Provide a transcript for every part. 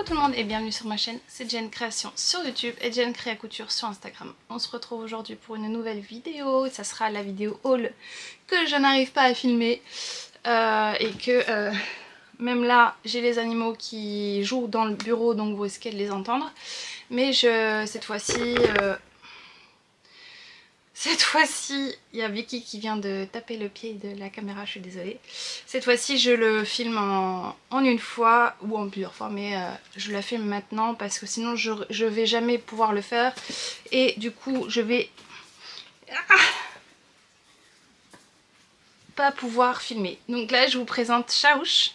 Coucou tout le monde et bienvenue sur ma chaîne, c'est Jen Création sur YouTube et Jen Créa Couture sur Instagram. On se retrouve aujourd'hui pour une nouvelle vidéo, ça sera la vidéo haul que je n'arrive pas à filmer et que même là j'ai les animaux qui jouent dans le bureau donc vous risquez de les entendre. Mais cette fois-ci, il y a Vicky qui vient de taper le pied de la caméra, je suis désolée. Cette fois-ci, je le filme en une fois ou en plusieurs fois, mais je la filme maintenant parce que sinon je vais jamais pouvoir le faire. Et du coup, je vais pas pouvoir filmer. Donc là, je vous présente Chaouch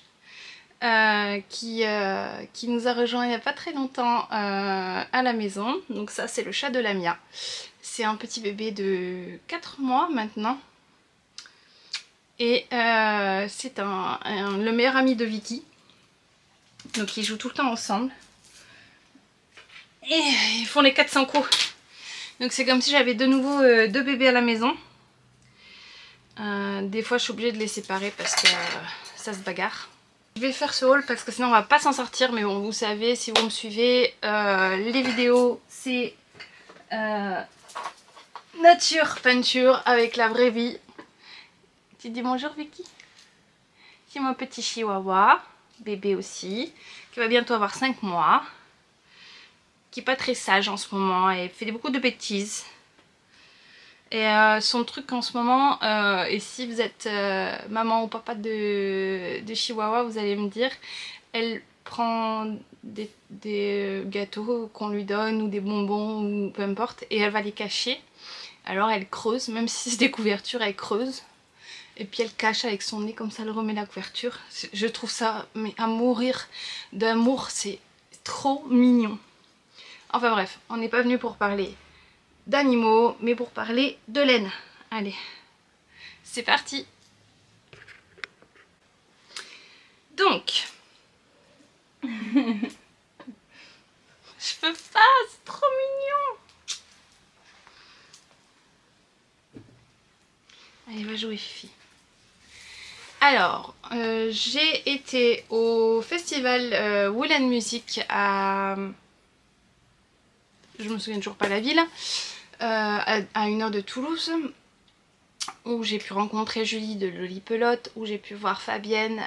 qui nous a rejoint il n'y a pas très longtemps à la maison. Donc ça, c'est le chat de Lamia. C'est un petit bébé de 4 mois maintenant. Et c'est le meilleur ami de Vicky. Donc ils jouent tout le temps ensemble. Et ils font les 400 coups. Donc c'est comme si j'avais de nouveau deux bébés à la maison. Des fois je suis obligée de les séparer parce que ça se bagarre. Je vais faire ce haul parce que sinon on va pas s'en sortir. Mais bon, vous savez, si vous me suivez, les vidéos c'est nature, peinture avec la vraie vie. Tu dis bonjour Vicky. C'est mon petit chihuahua, bébé aussi, qui va bientôt avoir 5 mois, qui est pas très sage en ce moment et fait beaucoup de bêtises. Et son truc en ce moment, et si vous êtes maman ou papa de chihuahua, vous allez me dire, elle prend des gâteaux qu'on lui donne ou des bonbons ou peu importe et elle va les cacher. Alors elle creuse, même si c'est des couvertures, elle creuse. Et puis elle cache avec son nez, comme ça elle remet la couverture. Je trouve ça mais à mourir d'amour, c'est trop mignon. Enfin bref, on n'est pas venu pour parler d'animaux, mais pour parler de laine. Allez, c'est parti. Donc, je peux pas, c'est trop mignon. Allez, va jouer Fifi. Alors, j'ai été au festival Wool & Music à... Je me souviens toujours pas la ville, à 1h de Toulouse, où j'ai pu rencontrer Julie de Jolie Pelote, où j'ai pu voir Fabienne,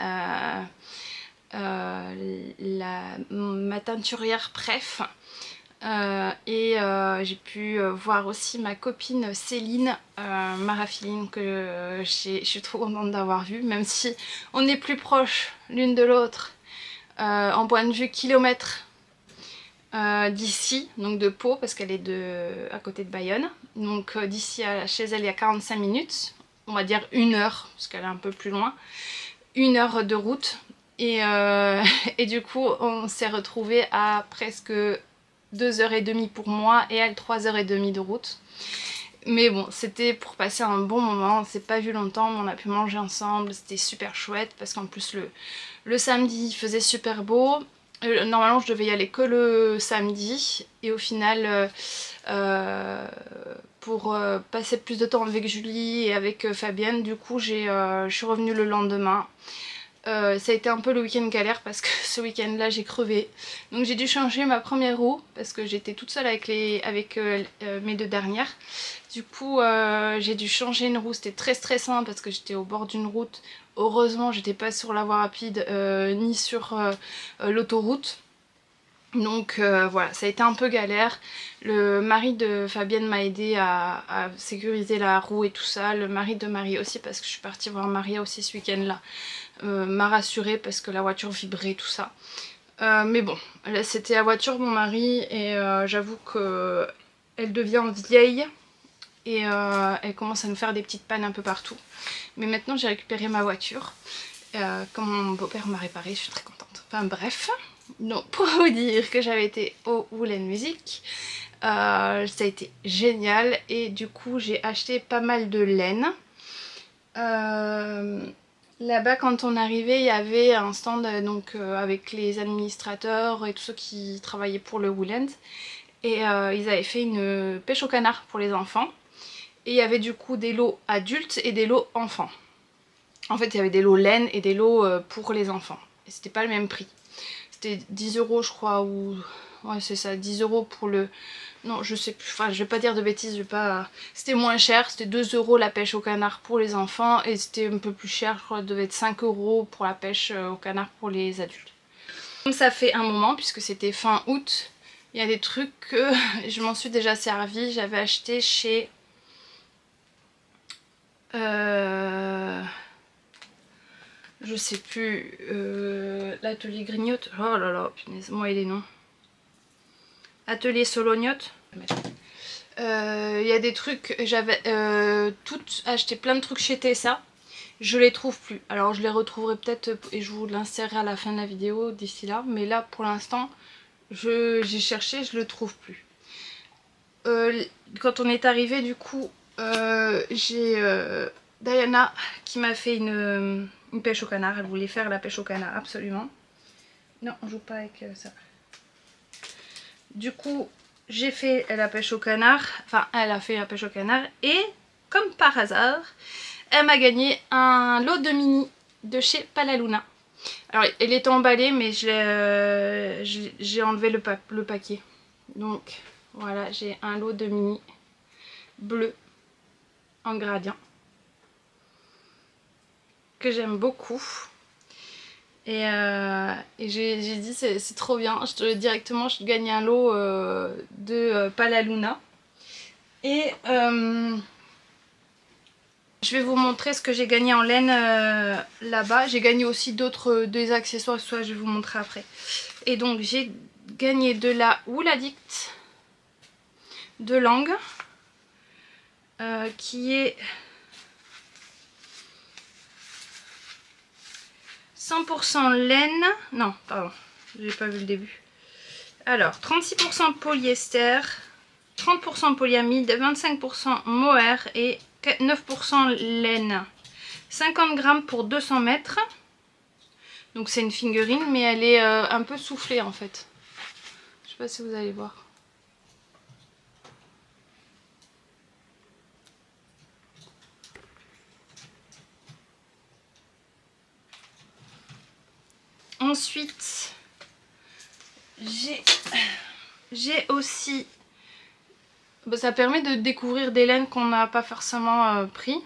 ma teinturière Pref, et j'ai pu voir aussi ma copine Céline Marafiline, que je suis trop contente d'avoir vue, même si on est plus proches l'une de l'autre en point de vue kilomètre d'ici, donc de Pau, parce qu'elle est à côté de Bayonne. Donc d'ici à chez elle il y a 45 minutes, on va dire 1 heure, parce qu'elle est un peu plus loin, 1 heure de route. Et du coup on s'est retrouvés à presque 2h30 pour moi et elle 3h30 de route. Mais bon, c'était pour passer un bon moment, on s'est pas vu longtemps mais on a pu manger ensemble, c'était super chouette parce qu'en plus le samedi il faisait super beau. Normalement je devais y aller que le samedi et au final pour passer plus de temps avec Julie et avec Fabienne, du coup je suis revenue le lendemain. Ça a été un peu le week-end galère parce que ce week-end là j'ai crevé, donc j'ai dû changer ma première roue parce que j'étais toute seule avec mes 2 dernières. Du coup j'ai dû changer une roue, c'était très stressant parce que j'étais au bord d'une route. Heureusement j'étais pas sur la voie rapide ni sur l'autoroute. Donc voilà, ça a été un peu galère. Le mari de Fabienne m'a aidé à sécuriser la roue et tout ça. Le mari de Marie aussi, parce que je suis partie voir Maria aussi ce week-end là, m'a rassurée parce que la voiture vibrait tout ça. Mais bon, là c'était la voiture de mon mari et j'avoue que elle devient vieille et elle commence à nous faire des petites pannes un peu partout. Mais maintenant j'ai récupéré ma voiture, comme mon beau-père m'a réparé, je suis très contente. Enfin bref, donc pour vous dire que j'avais été au Wool & Music, ça a été génial et du coup j'ai acheté pas mal de laine. Là-bas quand on arrivait il y avait un stand donc avec les administrateurs et tous ceux qui travaillaient pour le Wool & et ils avaient fait une pêche au canard pour les enfants et il y avait du coup des lots adultes et des lots enfants. En fait il y avait des lots laine et des lots pour les enfants et c'était pas le même prix. c'était 10 € je crois, ou... Ouais c'est ça, 10 € pour le... Non je sais plus, enfin je vais pas dire de bêtises, je vais pas... C'était moins cher, c'était 2 € la pêche au canard pour les enfants et c'était un peu plus cher, je crois que ça devait être 5 € pour la pêche au canard pour les adultes. Comme ça fait un moment, puisque c'était fin août, il y a des trucs que je m'en suis déjà servi. J'avais acheté chez... je sais plus, l'atelier Grignotte. Oh là là, punaise, moi et les noms. Atelier Solognotte. Il y a des trucs, j'avais toutes acheté plein de trucs chez Tessa. Je les trouve plus. Alors je les retrouverai peut-être et je vous l'insérerai à la fin de la vidéo d'ici là. Mais là pour l'instant, j'ai cherché, je le trouve plus. Quand on est arrivé du coup, j'ai Diana qui m'a fait une pêche au canard. Elle voulait faire la pêche au canard absolument. Non, on joue pas avec ça. Du coup, j'ai fait la pêche au canard. Enfin, elle a fait la pêche au canard. Et comme par hasard, elle m'a gagné un lot de mini de chez Palaluna. Alors, il est emballé, mais j'ai enlevé le paquet. Donc, voilà, j'ai un lot de mini bleu en gradient que j'aime beaucoup. Et j'ai dit c'est trop bien, directement je gagne un lot de Palaluna. Et je vais vous montrer ce que j'ai gagné en laine là-bas. J'ai gagné aussi d'autres des accessoires, soit je vais vous montrer après. Et donc j'ai gagné de la Wool Addict de Lange qui est 100% laine. Non, pardon, j'ai pas vu le début. Alors 36% polyester, 30% polyamide, 25% mohair et 9% laine. 50 grammes pour 200 mètres. Donc c'est une figurine, mais elle est un peu soufflée en fait. Je sais pas si vous allez voir. Ensuite, j'ai aussi... ça permet de découvrir des laines qu'on n'a pas forcément pris.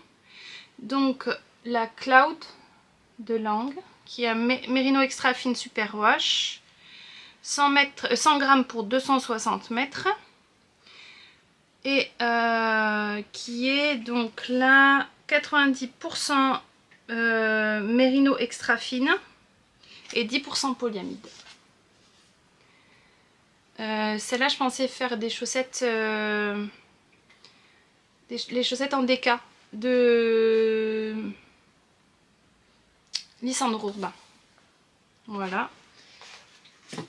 Donc la Cloud de Lange, qui a Merino Extra Fine Super Wash. 100 grammes pour 260 mètres. Et qui est donc là 90% Merino Extra Fine et 10% polyamide. Celle-là, je pensais faire des chaussettes, les chaussettes en déca de Lisandro Urbain. Voilà.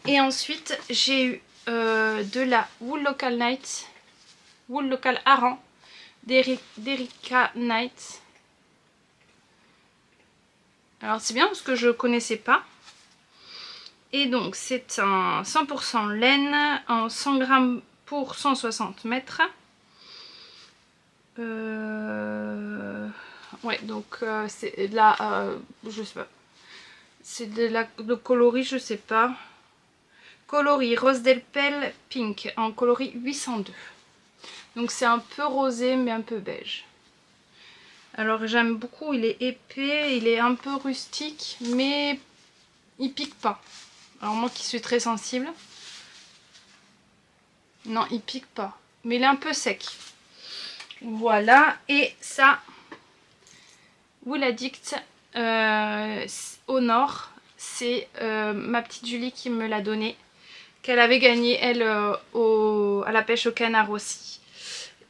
Et ensuite, j'ai eu de la Wool Local Night, Wool Local Aran d'Erika Knight. Alors c'est bien parce que je connaissais pas. Et donc c'est un 100% laine en 100 grammes pour 160 mètres. Ouais, donc c'est de la... je sais pas. C'est de coloris, je sais pas. Coloris Rose del Pel Pink en coloris 802. Donc c'est un peu rosé mais un peu beige. Alors j'aime beaucoup, il est épais, il est un peu rustique mais il pique pas. Alors moi qui suis très sensible, non il pique pas, mais il est un peu sec. Voilà, et ça, Wool Addict au nord, c'est ma petite Julie qui me l'a donné, qu'elle avait gagné elle à la pêche au canard aussi.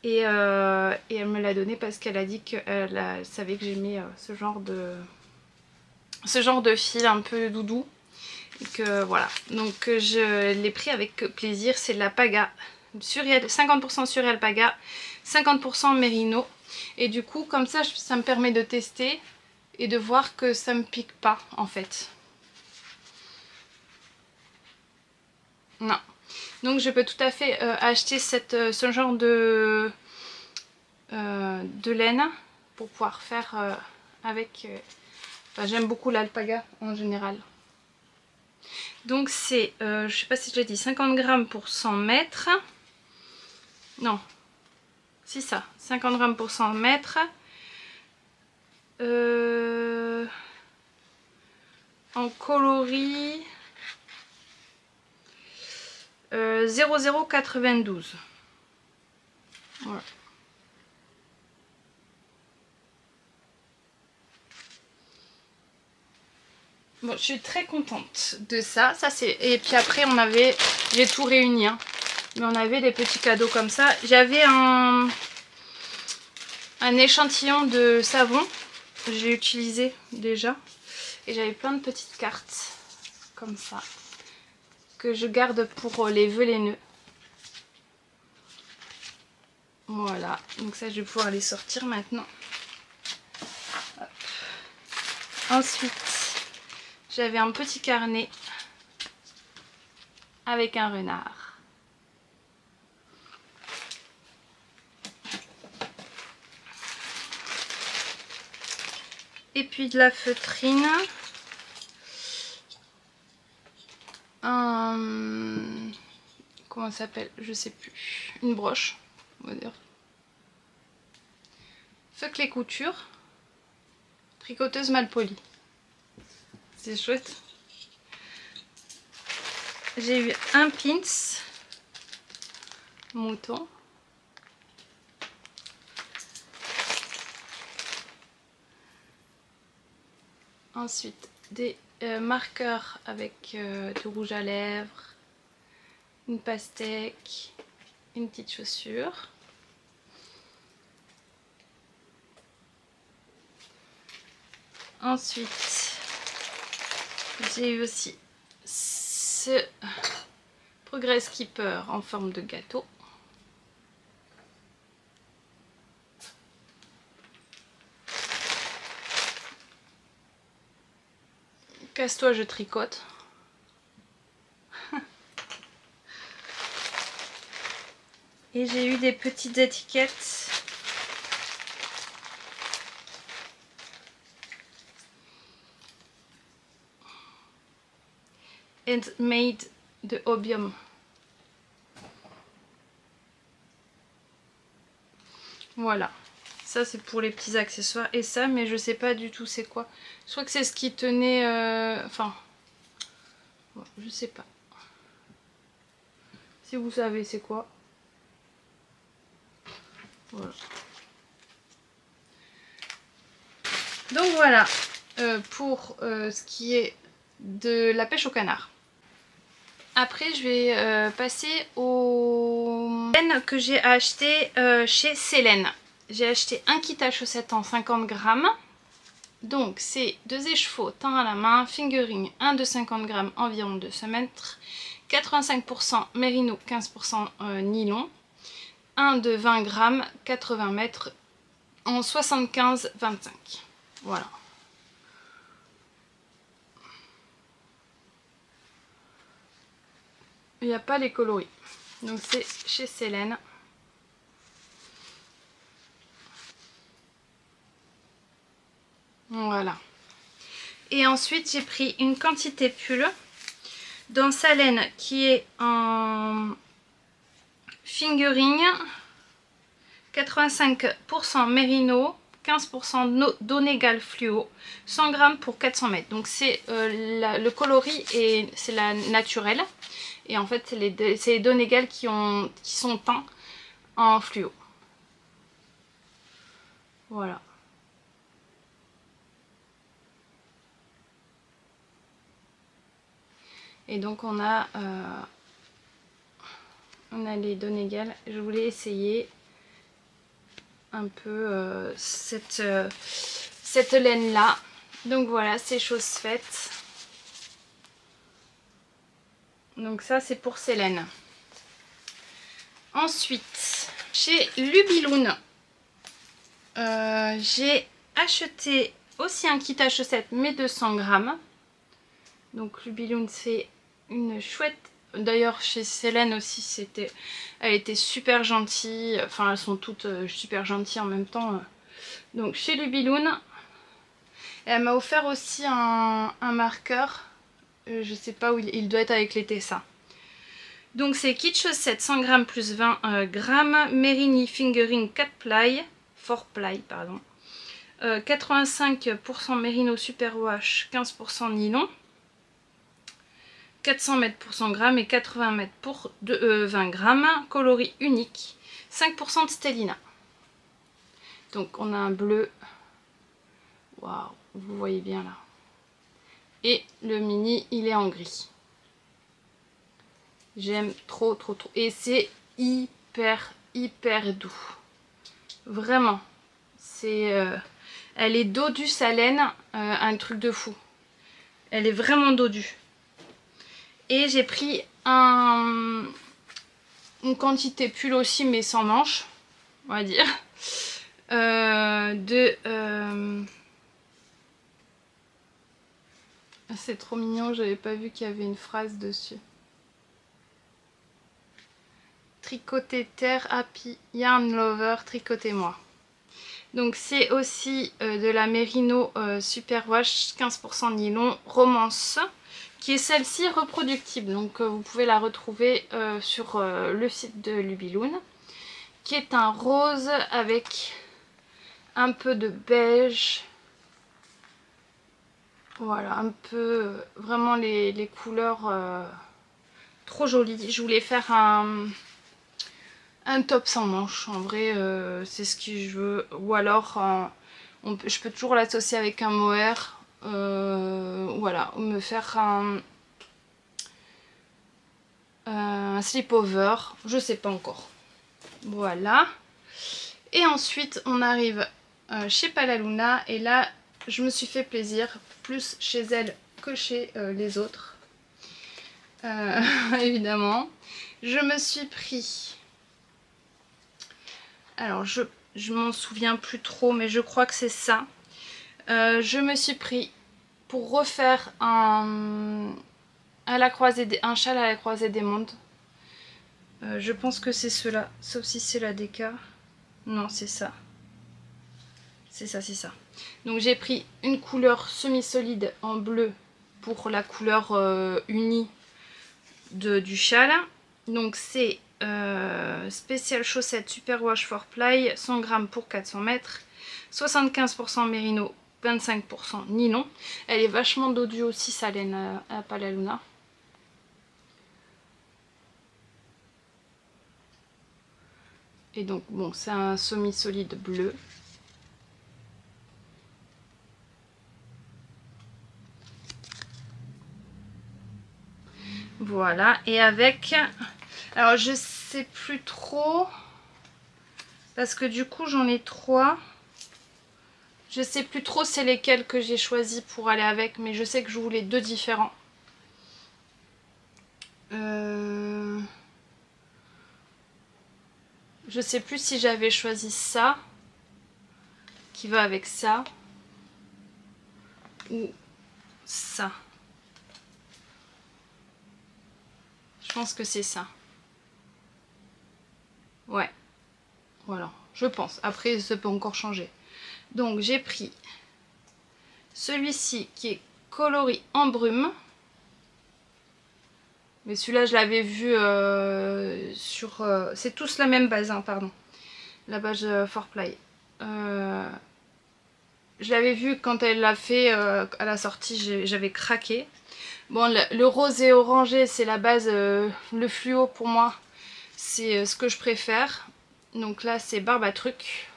Et elle me l'a donné parce qu'elle a dit qu'elle savait que j'aimais ce genre de fil un peu doudou. Et que voilà, donc je l'ai pris avec plaisir. C'est de la Paga, 50% sur Alpaga, 50% Merino. Et du coup comme ça me permet de tester et de voir que ça me pique pas en fait. Non. Donc je peux tout à fait acheter ce genre de laine pour pouvoir faire avec... Enfin, j'aime beaucoup l'alpaga en général. Donc c'est, je sais pas si je l'ai dit, 50 grammes pour 100 mètres. Non, c'est ça, 50 grammes pour 100 mètres. En coloris 0,092. Voilà. Bon, je suis très contente de ça. Et puis après j'ai tout réuni, hein. Mais on avait des petits cadeaux comme ça. J'avais un échantillon de savon. J'ai utilisé déjà. Et j'avais plein de petites cartes comme ça que je garde pour les vœux laineux. Voilà, donc ça je vais pouvoir les sortir maintenant. Hop. Ensuite, j'avais un petit carnet avec un renard. Et puis de la feutrine. Comment ça s'appelle? Je sais plus. Une broche, on va dire. Fuck les coutures. Tricoteuse mal polie. C'est chouette. J'ai eu un pins mouton. Ensuite, des marqueurs avec du rouge à lèvres, une pastèque, une petite chaussure. Ensuite, j'ai eu aussi ce Progress Keeper en forme de gâteau. Casse-toi, je tricote. Et j'ai eu des petites étiquettes. Handmade de Obium. Voilà. Ça c'est pour les petits accessoires. Et ça, mais je sais pas du tout c'est quoi. Je crois que c'est ce qui tenait... Enfin... Bon, je sais pas. Si vous savez c'est quoi. Voilà. Donc voilà. Pour ce qui est de la pêche au canard. Après je vais passer aux laines que j'ai acheté chez Célène. J'ai acheté un kit à chaussettes en 50 grammes. Donc c'est 2 écheveaux, teint à la main, fingering, 1 de 50 grammes, environ 200 mètres, 85% mérino, 15% nylon, 1 de 20 grammes, 80 mètres, en 75-25. Voilà. Il n'y a pas les coloris. Donc c'est chez Célène. Voilà. Et ensuite j'ai pris une quantité pull dans sa laine qui est en fingering, 85% mérino, 15% Donegal fluo, 100 grammes pour 400 mètres. Donc c'est le coloris et c'est la naturelle. Et en fait c'est les Donegal qui sont teints en fluo. Voilà. Et donc on a les Donegal. Je voulais essayer un peu cette laine là. Donc voilà, c'est chose faite. Donc ça c'est pour Célène. Ensuite, chez Lubiloon, j'ai acheté aussi un kit à chaussettes mais de 100 grammes. Donc Lubiloon c'est une chouette. D'ailleurs chez Célène aussi elle était super gentille. Enfin elles sont toutes super gentilles en même temps. Donc chez Lubiloon, elle m'a offert aussi un marqueur je sais pas où il doit être avec les Tessa. Donc c'est kit chaussettes 100 g plus 20 g, Merini Fingering 4 ply, 4 ply pardon, 85% Merino Superwash, 15% nylon, 400 mètres pour 100 g et 80 mètres pour 20 g, coloris unique, 5% de stellina. Donc on a un bleu, waouh, vous voyez bien là. Et le mini il est en gris. J'aime trop trop trop. Et c'est hyper doux. Vraiment. C'est elle est dodue sa laine, un truc de fou. Elle est vraiment dodue. Et j'ai pris une quantité pull aussi, mais sans manches, on va dire. C'est trop mignon, j'avais pas vu qu'il y avait une phrase dessus. Tricoter terre, happy, yarn lover, tricotez-moi. Donc c'est aussi de la Merino Superwash 15% nylon romance, qui est celle-ci reproductible. Donc vous pouvez la retrouver sur le site de Lubiloon, qui est un rose avec un peu de beige. Voilà, un peu vraiment les couleurs trop jolies. Je voulais faire un top sans manches, en vrai c'est ce que je veux, ou alors je peux toujours l'associer avec un mohair, voilà, ou me faire un slip-over, je sais pas encore. Voilà, et ensuite on arrive chez Palaluna, et là je me suis fait plaisir, plus chez elle que chez les autres, évidemment. Je me suis pris... Alors je m'en souviens plus trop, mais je crois que c'est ça. Je me suis pris pour refaire un châle à la croisée des mondes. Je pense que c'est cela, sauf si c'est la DK. Non, c'est ça. C'est ça, c'est ça. Donc j'ai pris une couleur semi-solide en bleu pour la couleur unie du châle. Donc c'est spécial chaussette Superwash 4 ply, 100 g pour 400 mètres, 75% Merino, 25% nylon. Elle est vachement dodue aussi sa laine à Palaluna. Et donc bon, c'est un semi-solide bleu. Voilà, et avec... Alors je sais plus trop, parce que du coup j'en ai 3. Je sais plus trop c'est lesquels que j'ai choisi pour aller avec, mais je sais que je voulais 2 différents. Je sais plus si j'avais choisi ça, qui va avec ça, ou ça. Je pense que c'est ça. Ouais, voilà, je pense. Après, ça peut encore changer. Donc, j'ai pris celui-ci qui est coloris en brume. Mais celui-là, je l'avais vu sur... c'est tous la même base, hein, pardon. La base 4 ply. Je l'avais vu quand elle l'a fait à la sortie, j'avais craqué. Bon, le rose et orangé, c'est la base, le fluo pour moi, c'est ce que je préfère. Donc là, c'est Barbe à Truc.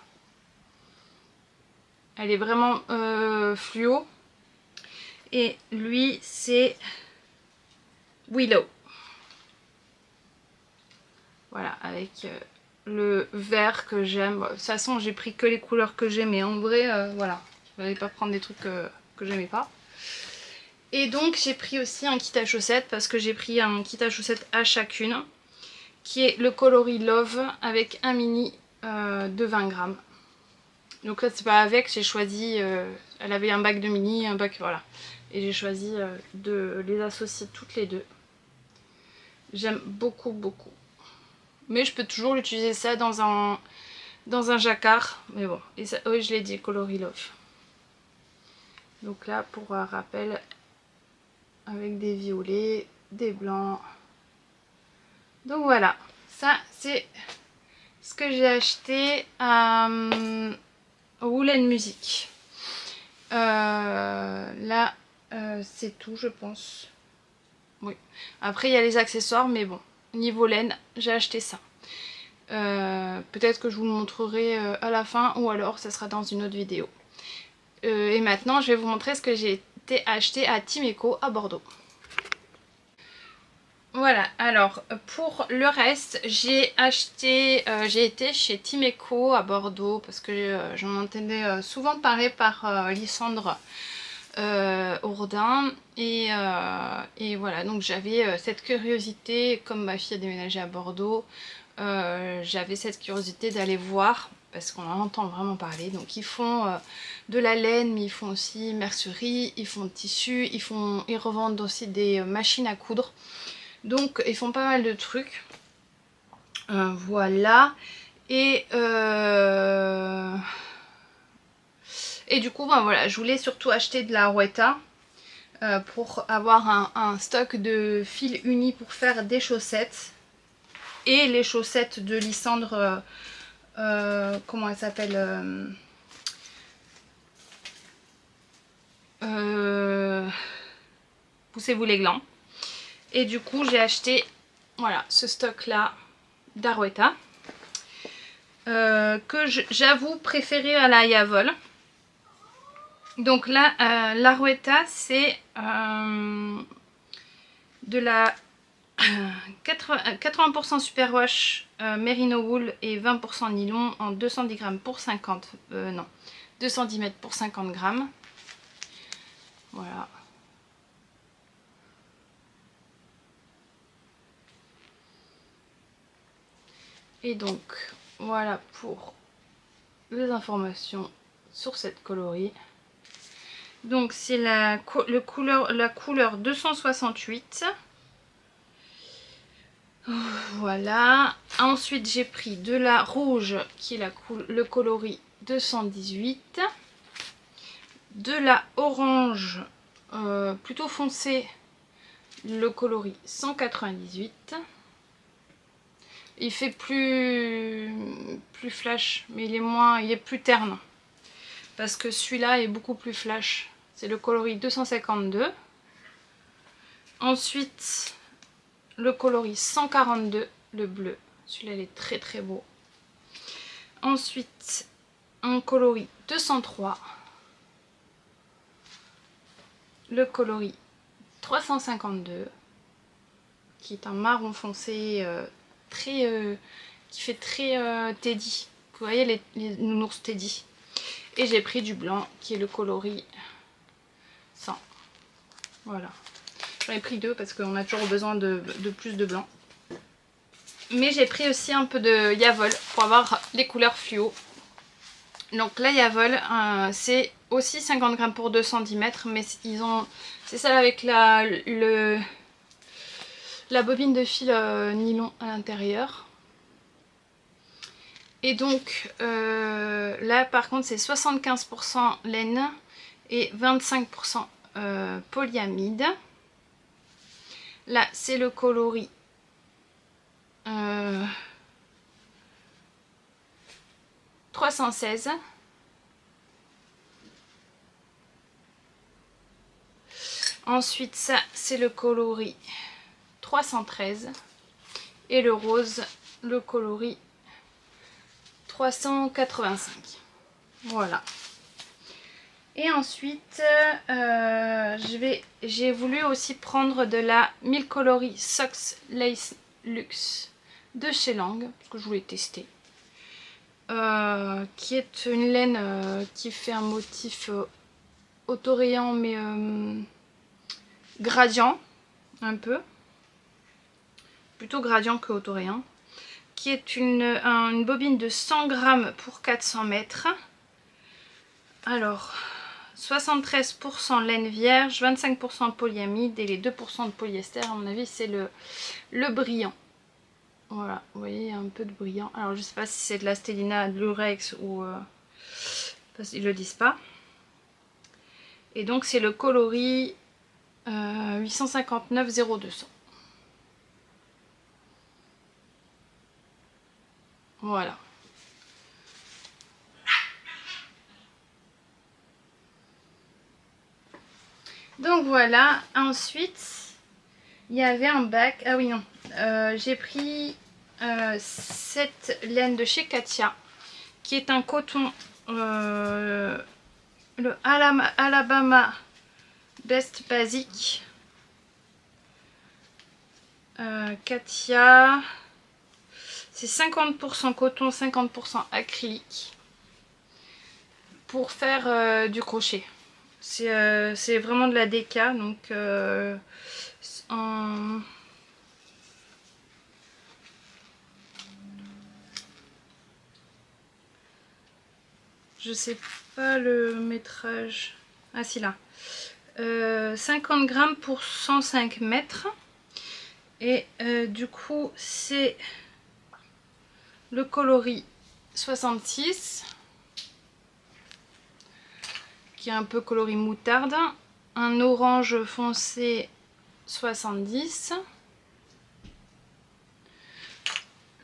Elle est vraiment fluo. Et lui, c'est Willow. Voilà, avec le vert que j'aime. De toute façon, j'ai pris que les couleurs que j'aime, mais en vrai, voilà. Je n'allais pas prendre des trucs que j'aimais pas. Et donc j'ai pris aussi un kit à chaussettes, parce que j'ai pris un kit à chaussettes à chacune, qui est le coloris Love avec un mini de 20 grammes. Donc là c'est pas avec, j'ai choisi, elle avait un bac de mini, un bac, voilà. Et j'ai choisi de les associer toutes les deux. J'aime beaucoup beaucoup. Mais je peux toujours l'utiliser ça dans un jacquard. Mais bon, et ça, oui je l'ai dit, coloris Love. Donc là pour un rappel... avec des violets, des blancs. Donc voilà, ça c'est ce que j'ai acheté à Wool & Music. Là c'est tout je pense. Oui. Après il y a les accessoires mais bon, niveau laine j'ai acheté ça. Peut-être que je vous le montrerai à la fin ou alors ça sera dans une autre vidéo. Et maintenant je vais vous montrer ce que j'ai acheté à Timeco à Bordeaux. Voilà, alors pour le reste j'ai été chez Timeco à Bordeaux parce que j'en entendais souvent parler par Lysandre Ourdin et voilà, donc j'avais cette curiosité, comme ma fille a déménagé à Bordeaux, j'avais cette curiosité d'aller voir parce qu'on en entend vraiment parler. Donc ils font de la laine mais ils font aussi mercerie, ils font tissu, ils revendent aussi des machines à coudre. Donc ils font pas mal de trucs. Voilà. Et du coup ben voilà, je voulais surtout acheter de la Arouetta pour avoir un stock de fils unis pour faire des chaussettes. Et les chaussettes de Lysandre, comment elle s'appelle, poussez-vous les glands. Et du coup j'ai acheté voilà ce stock là d'Arouetta que j'avoue préférer à la Yavol. Donc là l'Arouetta c'est de la 80% superwash merino wool et 20% nylon en 210 grammes pour 210 mètres pour 50 grammes. Voilà. Et donc voilà pour les informations sur cette coloris. Donc c'est la couleur 268. Voilà. Ensuite j'ai pris de la rouge qui est le coloris 218. De la orange plutôt foncé, le coloris 198. Il fait plus flash, mais il est plus terne. Parce que celui-là est beaucoup plus flash. C'est le coloris 252. Ensuite, le coloris 142, le bleu. Celui-là, il est très très beau. Ensuite, un coloris 203. Le coloris 352. Qui est un marron foncé qui fait très Teddy. Vous voyez les nounours Teddy. Et j'ai pris du blanc qui est le coloris 100. Voilà. J'en ai pris deux parce qu'on a toujours besoin de plus de blanc. Mais j'ai pris aussi un peu de Yavol pour avoir les couleurs fluo. Donc la Yavol c'est aussi 50 grammes pour 210 mètres. Mais c'est celle avec la bobine de fil nylon à l'intérieur. Et donc là par contre c'est 75% laine et 25% polyamide. Là c'est le coloris 316. Ensuite ça c'est le coloris 313 et le rose le coloris 385. Voilà. Et ensuite j'ai voulu aussi prendre de la Milk Coloris Socks Lace Luxe de chez Lang parce que je voulais tester. Qui est une laine qui fait un motif autorayant mais gradient un peu. Plutôt gradient que autorayant. Qui est une bobine de 100 grammes pour 400 mètres. Alors, 73% laine vierge, 25% polyamide et les 2% de polyester. À mon avis, c'est le brillant. Voilà, vous voyez, il y a un peu de brillant. Alors, je sais pas si c'est de la stélina, de l'urex ou... parce qu'ils le disent pas. Et donc, c'est le coloris 859 0200. Voilà. Donc voilà, ensuite il y avait un bac. Ah oui, non, j'ai pris cette laine de chez Katia qui est un coton, le Alabama Best Basic. Katia, c'est 50% coton, 50% acrylique pour faire du crochet. C'est vraiment de la déca, donc je sais pas le métrage. Ah si, là. 50 grammes pour 105 mètres. Et du coup, c'est le coloris 66, qui est un peu coloris moutarde. Un orange foncé 70.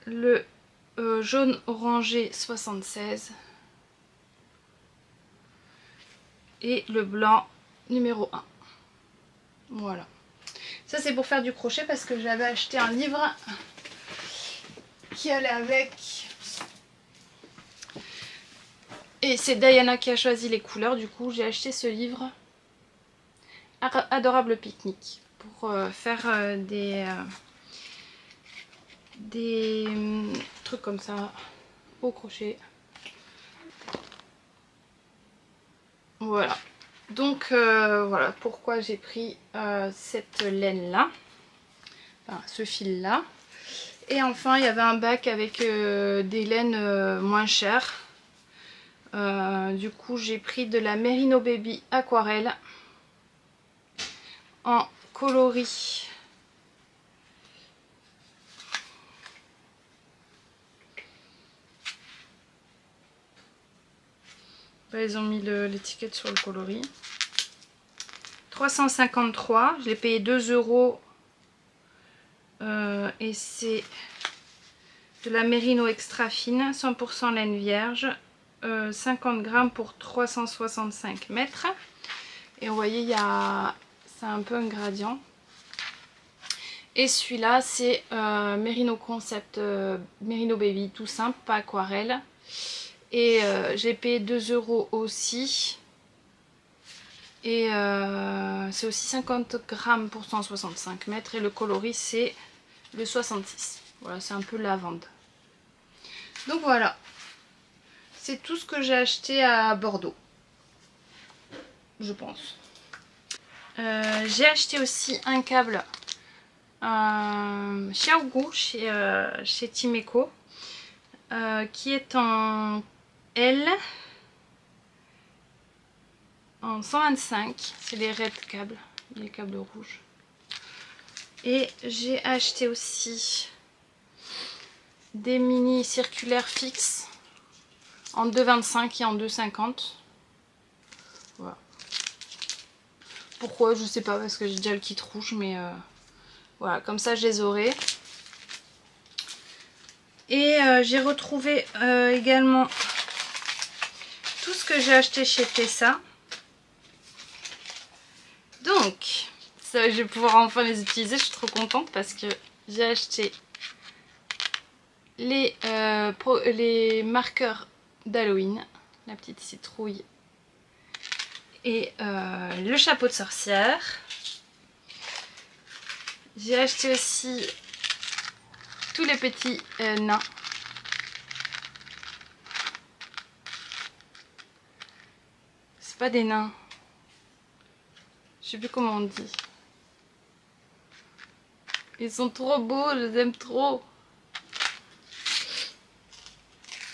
Le jaune orangé 76. Et le blanc numéro 1. Voilà. Ça c'est pour faire du crochet parce que j'avais acheté un livre qui allait avec. Et c'est Diana qui a choisi les couleurs. Du coup j'ai acheté ce livre. Adorable pique-nique. Pour faire des trucs comme ça au crochet. Voilà. Donc voilà pourquoi j'ai pris cette laine là, enfin ce fil là. Et enfin il y avait un bac avec des laines moins chères. Du coup j'ai pris de la Merino Baby Aquarelle en coloris ils ont mis l'étiquette sur le coloris. 353, je l'ai payé 2 €. Et c'est de la Merino extra fine, 100% laine vierge, 50 grammes pour 365 mètres. Et vous voyez, c'est un peu un gradient. Et celui-là, c'est Merino Concept, Merino Baby, tout simple, pas aquarelle. Et j'ai payé 2 € aussi. Et c'est aussi 50 grammes pour 165 mètres. Et le coloris, c'est le 66. Voilà, c'est un peu lavande. Donc voilà. C'est tout ce que j'ai acheté à Bordeaux. Je pense. J'ai acheté aussi un câble Xiaogu chez Timeco. Qui est en L. En 125, c'est les red câbles, les câbles rouges. Et j'ai acheté aussi des mini circulaires fixes en 2,25 et en 2,50. Voilà. Pourquoi je sais pas, parce que j'ai déjà le kit rouge, mais voilà, comme ça je les aurai. Et j'ai retrouvé également tout ce que j'ai acheté chez Tessa. Donc, ça, je vais pouvoir enfin les utiliser, je suis trop contente parce que j'ai acheté les marqueurs d'Halloween, la petite citrouille et le chapeau de sorcière. J'ai acheté aussi tous les petits nains. C'est pas des nains. Je sais plus comment on dit. Ils sont trop beaux, je les aime trop.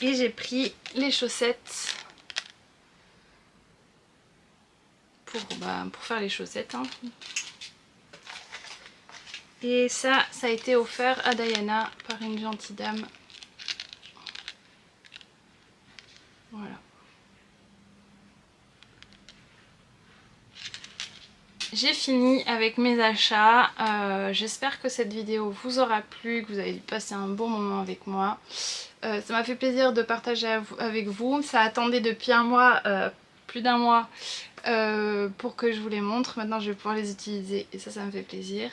Et j'ai pris les chaussettes pour faire les chaussettes. Hein. Et ça a été offert à Diana par une gentille dame. Voilà. j'ai fini avec mes achats. J'espère que cette vidéo vous aura plu, que vous avez passé un bon moment avec moi. Ça m'a fait plaisir de partager avec vous. Ça attendait depuis un mois, plus d'un mois, pour que je vous les montre. Maintenant je vais pouvoir les utiliser et ça me fait plaisir.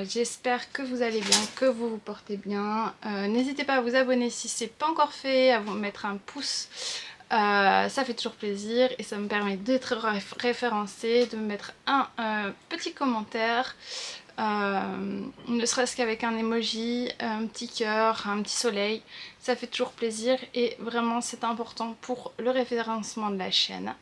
J'espère que vous allez bien, que vous vous portez bien. N'hésitez pas à vous abonner si ce n'est pas encore fait, à vous mettre un pouce. Ça fait toujours plaisir et ça me permet d'être référencée, de me mettre un petit commentaire, ne serait-ce qu'avec un emoji, un petit cœur, un petit soleil. Ça fait toujours plaisir et vraiment c'est important pour le référencement de la chaîne.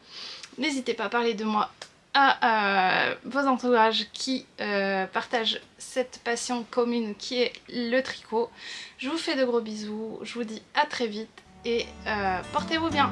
N'hésitez pas à parler de moi à vos entourages qui partagent cette passion commune qui est le tricot. Je vous fais de gros bisous, je vous dis à très vite et portez-vous bien.